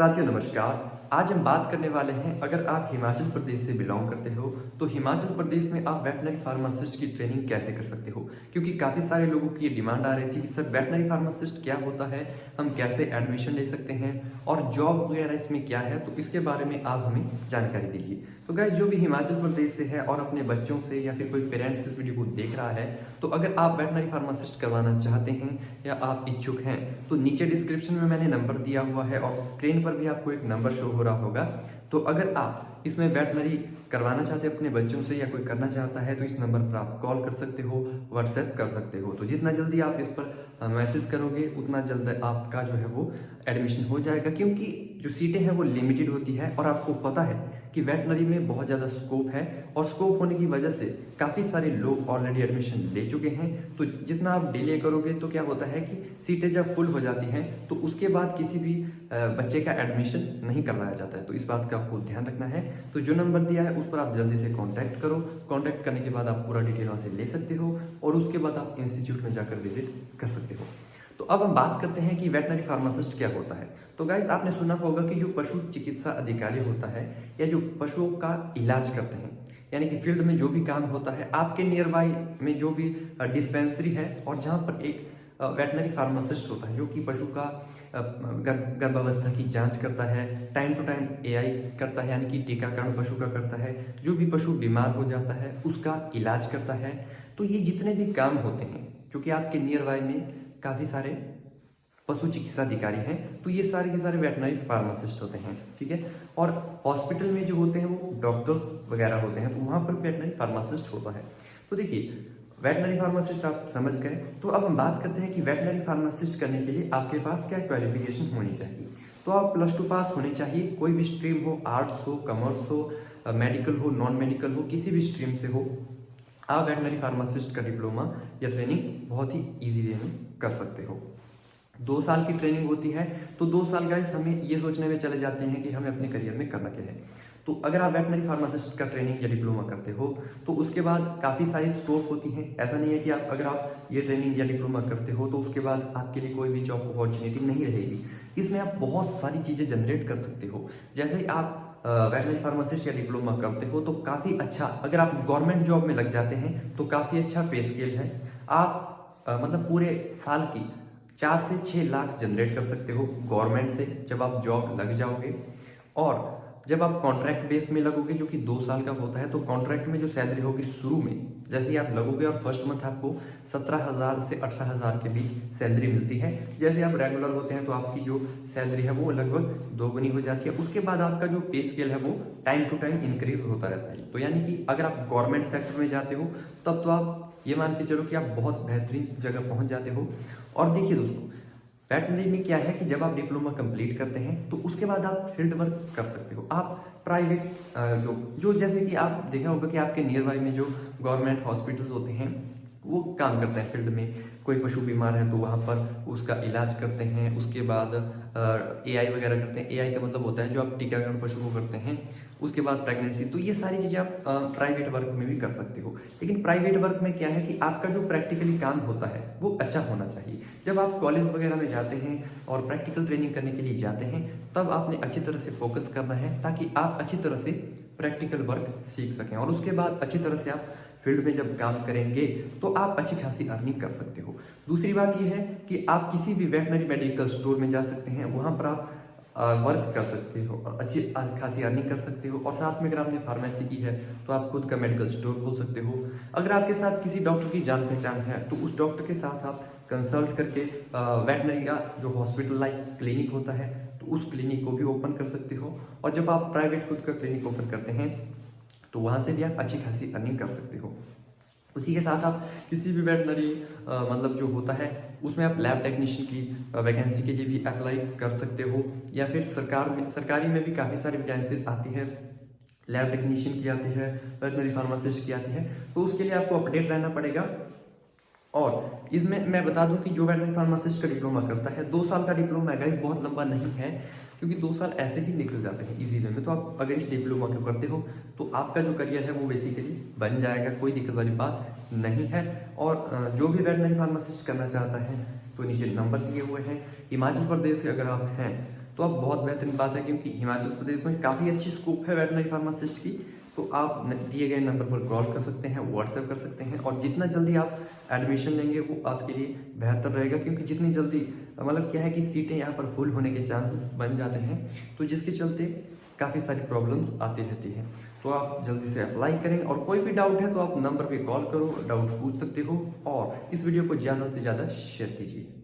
साथियों नमस्कार। आज हम बात करने वाले हैं, अगर आप हिमाचल प्रदेश से बिलोंग करते हो तो हिमाचल प्रदेश में आप वेटनरी फार्मासिस्ट की ट्रेनिंग कैसे कर सकते हो। क्योंकि काफ़ी सारे लोगों की ये डिमांड आ रही थी कि सर वेटनरी फार्मासिस्ट क्या होता है, हम कैसे एडमिशन ले सकते हैं और जॉब वगैरह इसमें क्या है, तो इसके बारे में आप हमें जानकारी दीजिए। तो गाइस, जो भी हिमाचल प्रदेश से है और अपने बच्चों से या फिर कोई पेरेंट्स इस वीडियो को देख रहा है, तो अगर आप वेटनरी फार्मासिस्ट करवाना चाहते हैं या आप इच्छुक हैं तो नीचे डिस्क्रिप्शन में मैंने नंबर दिया हुआ है और स्क्रीन पर भी आपको एक नंबर शो हो रहा होगा। तो अगर आप इसमें वेटनरी करवाना चाहते हैं अपने बच्चों से या कोई करना चाहता है तो इस नंबर पर आप कॉल कर सकते हो, व्हाट्सएप कर सकते हो। तो जितना जल्दी आप इस पर मैसेज करोगे उतना जल्द आपका जो है वो एडमिशन हो जाएगा, क्योंकि जो सीटें हैं वो लिमिटेड होती है और आपको पता है कि वेटनरी में बहुत ज़्यादा स्कोप है और स्कोप होने की वजह से काफ़ी सारे लोग ऑलरेडी एडमिशन ले चुके हैं। तो जितना आप डिले करोगे तो क्या होता है कि सीटें जब फुल हो जाती हैं तो उसके बाद किसी भी बच्चे का एडमिशन नहीं करवाया जाता है। तो इस बात का आपको ध्यान रखना है। तो जो नंबर दिया है उस पर आप जल्दी से कॉन्टैक्ट करो। कॉन्टैक्ट करने के बाद आप पूरा डिटेल वहाँ से ले सकते हो और उसके बाद आप इंस्टीट्यूट में जाकर विजिट कर सकते हो। तो अब हम बात करते हैं कि वेटनरी फार्मासिस्ट क्या होता है। तो गाइस, आपने सुना होगा कि जो पशु चिकित्सा अधिकारी होता है या जो पशुओं का इलाज करते हैं, यानी कि फील्ड में जो भी काम होता है, आपके नियर बाई में जो भी डिस्पेंसरी है और जहाँ पर एक वेटनरी फार्मासिस्ट होता है जो कि पशु का गर्भावस्था की जांच करता है, टाइम टू टाइम एआई करता है, यानी कि टीकाकरण पशु का करता है, जो भी पशु बीमार हो जाता है उसका इलाज करता है। तो ये जितने भी काम होते हैं, क्योंकि आपके नियर बाई में काफ़ी सारे पशु चिकित्सा अधिकारी हैं, तो ये सारे के सारे वेटनरी फार्मासिस्ट होते हैं, ठीक है। और हॉस्पिटल में जो होते हैं वो डॉक्टर्स वगैरह होते हैं, तो वहाँ पर वेटनरी फार्मासिस्ट होता है। तो देखिए, वेटनरी फार्मासिस्ट आप समझ गए। तो अब हम बात करते हैं कि वेटनरी फार्मासिस्ट करने के लिए आपके पास क्या क्वालिफिकेशन होनी चाहिए। तो आप +2 पास होने चाहिए, कोई भी स्ट्रीम हो, आर्ट्स हो, कॉमर्स हो, मेडिकल हो, नॉन मेडिकल हो, किसी भी स्ट्रीम से हो, आप वेटनरी फार्मासिस्ट का डिप्लोमा या ट्रेनिंग बहुत ही इजी वे में कर सकते हो। 2 साल की ट्रेनिंग होती है। तो 2 साल गाइस हमें ये सोचने में चले जाते हैं कि हमें अपने करियर में करना क्या है। तो अगर आप वेटनरी फार्मासिस्ट का ट्रेनिंग या डिप्लोमा करते हो तो उसके बाद काफ़ी सारी स्कोप होती हैं। ऐसा नहीं है कि अगर आप ये ट्रेनिंग या डिप्लोमा करते हो तो उसके बाद आपके लिए कोई भी जॉब अपॉर्चुनिटी नहीं रहेगी। इसमें आप बहुत सारी चीज़ें जनरेट कर सकते हो। जैसे ही आप वेटनरी फार्मासिस्ट या डिप्लोमा करते हो तो काफ़ी अच्छा, अगर आप गवर्नमेंट जॉब में लग जाते हैं तो काफ़ी अच्छा पे स्केल है। आप मतलब पूरे साल की 4 से 6 लाख जनरेट कर सकते हो गवर्नमेंट से जब आप जॉब लग जाओगे। और जब आप कॉन्ट्रैक्ट बेस में लगोगे जो कि 2 साल का होता है, तो कॉन्ट्रैक्ट में जो सैलरी होगी शुरू में जैसे ही आप लगोगे और फर्स्ट मंथ आपको 17,000 से 18,000 के बीच सैलरी मिलती है। जैसे आप रेगुलर होते हैं तो आपकी जो सैलरी है वो लगभग दोगुनी हो जाती है। उसके बाद आपका जो पे स्केल है वो टाइम टू टाइम इंक्रीज होता रहता है। तो यानी कि अगर आप गवर्नमेंट सेक्टर में जाते हो तब तो आप ये मान के चलो कि आप बहुत बेहतरीन जगह पहुंच जाते हो। और देखिए दोस्तों, वेटनरी में क्या है कि जब आप डिप्लोमा कंप्लीट करते हैं तो उसके बाद आप फील्ड वर्क कर सकते हो। आप प्राइवेट जो जैसे कि आप देखा होगा कि आपके नियर बाई में जो गवर्नमेंट हॉस्पिटल्स होते हैं वो काम करते हैं फील्ड में। कोई पशु बीमार है तो वहाँ पर उसका इलाज करते हैं, उसके बाद एआई वगैरह करते हैं। एआई का मतलब होता है जो आप टीकाकरण पशु को करते हैं, उसके बाद प्रेगनेंसी। तो ये सारी चीज़ें आप प्राइवेट वर्क में भी कर सकते हो। लेकिन प्राइवेट वर्क में क्या है कि आपका जो प्रैक्टिकली काम होता है वो अच्छा होना चाहिए। जब आप कॉलेज वगैरह में जाते हैं और प्रैक्टिकल ट्रेनिंग करने के लिए जाते हैं तब आपने अच्छी तरह से फोकस करना है ताकि आप अच्छी तरह से प्रैक्टिकल वर्क सीख सकें और उसके बाद अच्छी तरह से आप फील्ड में जब काम करेंगे तो आप अच्छी खासी अर्निंग कर सकते हो। दूसरी बात यह है कि आप किसी भी वेटनरी मेडिकल स्टोर में जा सकते हैं, वहाँ पर आप वर्क कर सकते हो और अच्छी खासी अर्निंग कर सकते हो। और साथ में अगर आपने फार्मेसी की है तो आप खुद का मेडिकल स्टोर खोल सकते हो। अगर आपके साथ किसी डॉक्टर की जान पहचान है तो उस डॉक्टर के साथ आप कंसल्ट करके वेटनरी का जो हॉस्पिटल लाइक क्लिनिक होता है तो उस क्लिनिक को भी ओपन कर सकते हो। और जब आप प्राइवेट खुद का क्लिनिक ओपन करते हैं तो वहाँ से भी आप अच्छी खासी अर्निंग कर सकते हो। उसी के साथ आप किसी भी वेटनरी मतलब जो होता है उसमें आप लैब टेक्नीशियन की वैकेंसी के लिए भी अप्लाई कर सकते हो। या फिर सरकारी में भी काफ़ी सारी वैकेंसीज आती है, लैब टेक्नीशियन की आती है, वेटनरी फार्मासिस्ट की आती है। तो उसके लिए आपको अपडेट रहना पड़ेगा। और इसमें मैं बता दूं कि जो वेटनरी फार्मासिस्ट का डिप्लोमा करता है, 2 साल का डिप्लोमा है गाइस, बहुत लंबा नहीं है, क्योंकि 2 साल ऐसे ही निकल जाते हैं इजी वे में। तो आप अगर इस डिप्लोमा को करते हो तो आपका जो करियर है वो बेसिकली बन जाएगा, कोई दिक्कत वाली बात नहीं है। और जो भी वेटनरी फार्मासिस्ट करना चाहता है तो नीचे नंबर दिए हुए हैं। हिमाचल प्रदेश से अगर आप हैं तो आप बहुत बेहतरीन बात है, क्योंकि हिमाचल प्रदेश में काफ़ी अच्छी स्कोप है वेटनरी फार्मासिस्ट की। तो आप दिए गए नंबर पर कॉल कर सकते हैं, व्हाट्सएप कर सकते हैं, और जितना जल्दी आप एडमिशन लेंगे वो आपके लिए बेहतर रहेगा, क्योंकि जितनी जल्दी मतलब क्या है कि सीटें यहाँ पर फुल होने के चांसेस बन जाते हैं, तो जिसके चलते काफ़ी सारी प्रॉब्लम्स आती रहती हैं। तो आप जल्दी से अप्लाई करें, और कोई भी डाउट है तो आप नंबर पे कॉल करो, डाउट पूछ सकते हो, और इस वीडियो को ज़्यादा से ज़्यादा शेयर कीजिए।